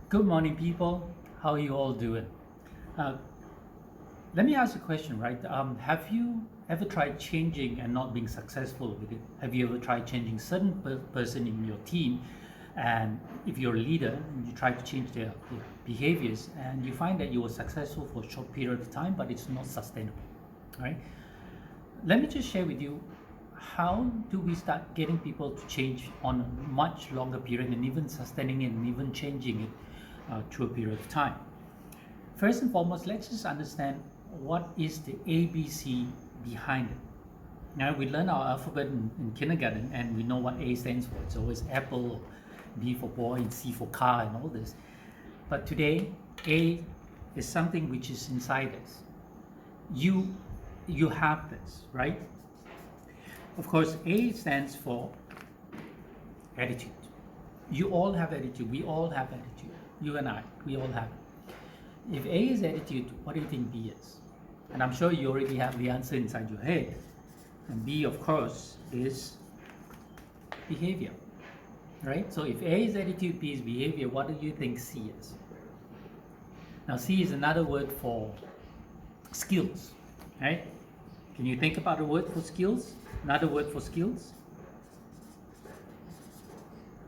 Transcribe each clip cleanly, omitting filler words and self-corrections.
Good morning, people. How are you all doing? Uh, Let me ask a question, right? Have you ever tried changing and not being successful with it? Have you ever tried changing certain person in your team, and if you're a leader, you try to change their behaviors, and you find that you were successful for a short period of time, but it's not sustainable, right? Let me just share with you how do we start getting people to change on a much longer period and even sustaining it and even changing it through a period of time. First and foremost, let's just understand what is the ABC behind it. Now, we learn our alphabet in kindergarten and we know what A stands for. It's always apple, B for boy, and C for car, and all this. But today, A is something which is inside us. You have this, right? Of course, A stands for attitude. You all have attitude. We all have attitude. You and I, we all have it. If A is attitude, what do you think B is? And I'm sure you already have the answer inside your head. And B, of course, is behavior, right? So if A is attitude, B is behavior, what do you think C is? Now, C is another word for skills, right? Can you think about a word for skills? Another word for skills?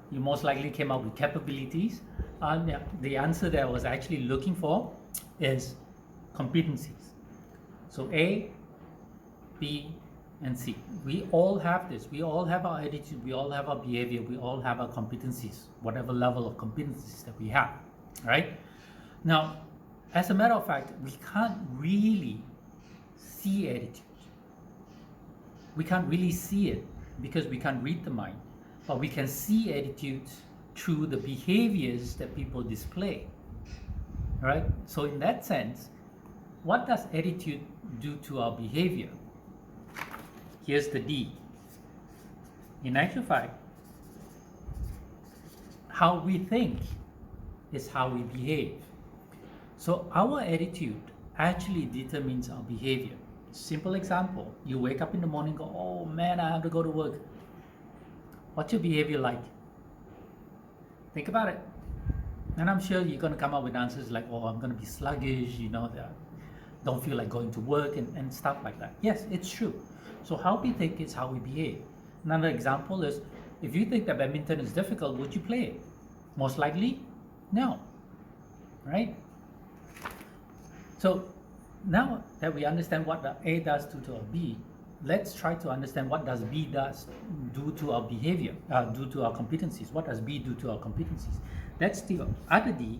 You most likely came up with capabilities. Yeah, the answer that I was actually looking for is competencies. So A, B, and C. We all have this. We all have our attitude. We all have our behavior. We all have our competencies, whatever level of competencies that we have, right? Now, as a matter of fact, we can't really see attitude. We can't really see it because we can't read the mind, but we can see attitude through the behaviors that people display, right? So in that sense, what does attitude do to our behavior? Here's the D. In actual fact, how we think is how we behave. So our attitude actually determines our behavior. Simple example, you wake up in the morning, go, oh man, I have to go to work. What's your behavior like? Think about it. And I'm sure you're going to come up with answers like, oh, I'm going to be sluggish, don't feel like going to work and stuff like that. Yes, it's true. So how we think is how we behave. Another example is, if you think that badminton is difficult, would you play it? Most likely, no, right? So now that we understand what the A does to our B, let's try to understand what does B do to our behavior, do to our competencies. What does B do to our competencies? That's the other D.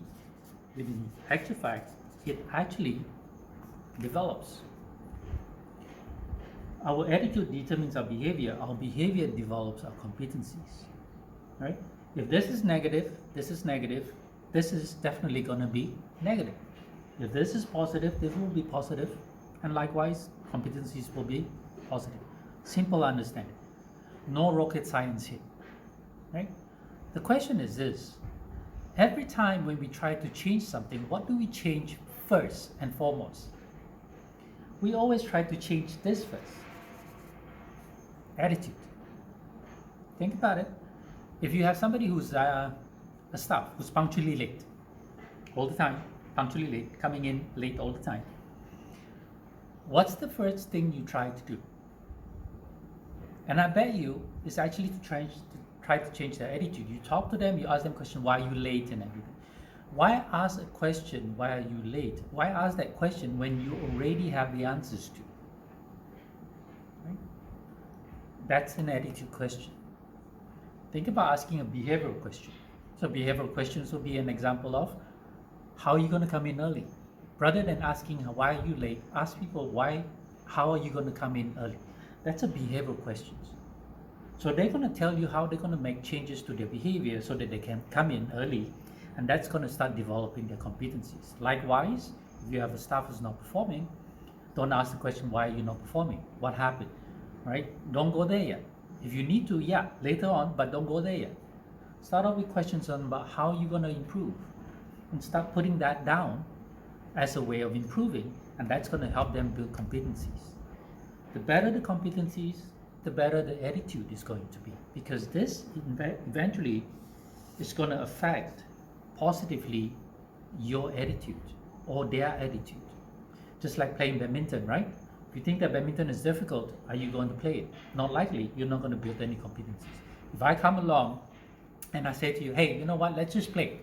In actual fact, it actually develops. Our attitude determines our behavior develops our competencies, right? If this is negative, this is definitely going to be negative. If this is positive, this will be positive, and likewise, competencies will be positive. Simple understanding. No rocket science here, right? The question is this: every time when we try to change something, what do we change first and foremost? We always try to change this first. Attitude. Think about it. If you have somebody who's a staff who's punctually late all the time, punctually late, coming in late all the time, what's the first thing you try to do? And I bet you it's actually to try to change their attitude. You talk to them, you ask them a question, why are you late and everything. Why ask a question, why are you late? Why ask that question when you already have the answers to? Right? That's an attitude question. Think about asking a behavioral question. So behavioral questions will be an example of how are you going to come in early? Rather than asking why are you late, ask people how are you going to come in early? That's a behavioral question. So they're going to tell you how they're going to make changes to their behavior so that they can come in early, and that's going to start developing their competencies. Likewise, if you have a staff who's not performing, don't ask the question, why are you not performing? What happened? Right? Don't go there yet. If you need to, yeah, later on, but don't go there yet. Start off with questions on about how you're going to improve, and start putting that down as a way of improving, and that's going to help them build competencies. The better the competencies, the better the attitude is going to be, because this eventually is going to affect positively your attitude or their attitude. Just like playing badminton, right? If you think that badminton is difficult, are you going to play it? Not likely. You're not going to build any competencies. If I come along and I say to you, hey, you know what, let's just play.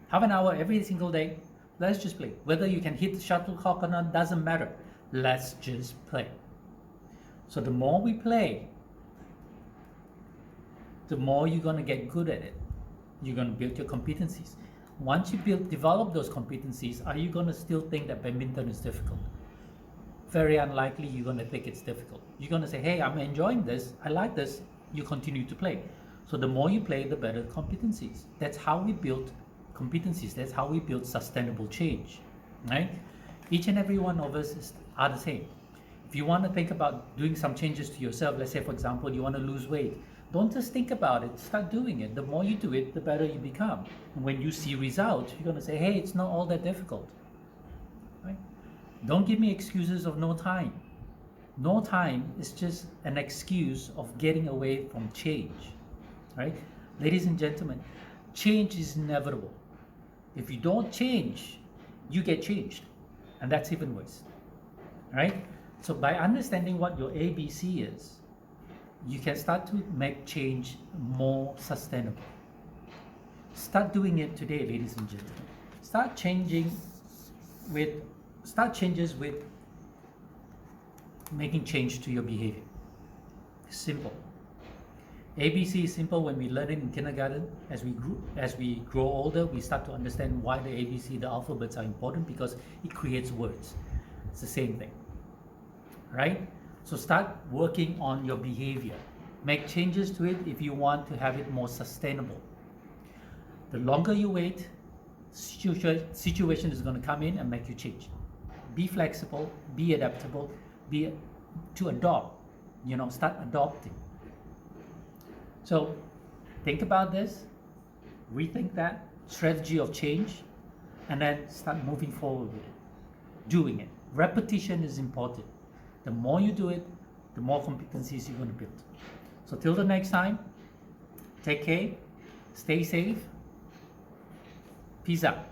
Half an hour every single day, let's just play. Whether you can hit the shuttlecock or not, doesn't matter. Let's just play. So the more we play, the more you're going to get good at it. You're going to build your competencies. Once you develop those competencies, are you going to still think that badminton is difficult? Very unlikely you're going to think it's difficult. You're going to say, hey, I'm enjoying this, I like this, you continue to play. So the more you play, the better competencies. That's how we build competencies. That's how we build sustainable change, right? Each and every one of us are the same. If you want to think about doing some changes to yourself, let's say, for example, you want to lose weight, don't just think about it, start doing it. The more you do it, the better you become. And when you see results, you're going to say, hey, it's not all that difficult, right? Don't give me excuses of no time. No time is just an excuse of getting away from change, right? Ladies and gentlemen, change is inevitable. If you don't change, you get changed, and that's even worse, right? So by understanding what your ABC is, you can start to make change more sustainable. Start doing it today, ladies and gentlemen. Start changes with making change to your behavior. Simple. ABC is simple when we learn it in kindergarten. As we grow older, we start to understand why the ABC, the alphabets, are important, because it creates words. It's the same thing, right? So start working on your behavior. Make changes to it if you want to have it more sustainable. The longer you wait, situation is going to come in and make you change. Be flexible, be adaptable, to adopt, start adopting. So think about this, rethink that strategy of change, and then start moving forward with it, doing it. Repetition is important. The more you do it, the more competencies you're going to build. So till the next time, take care, stay safe, peace out.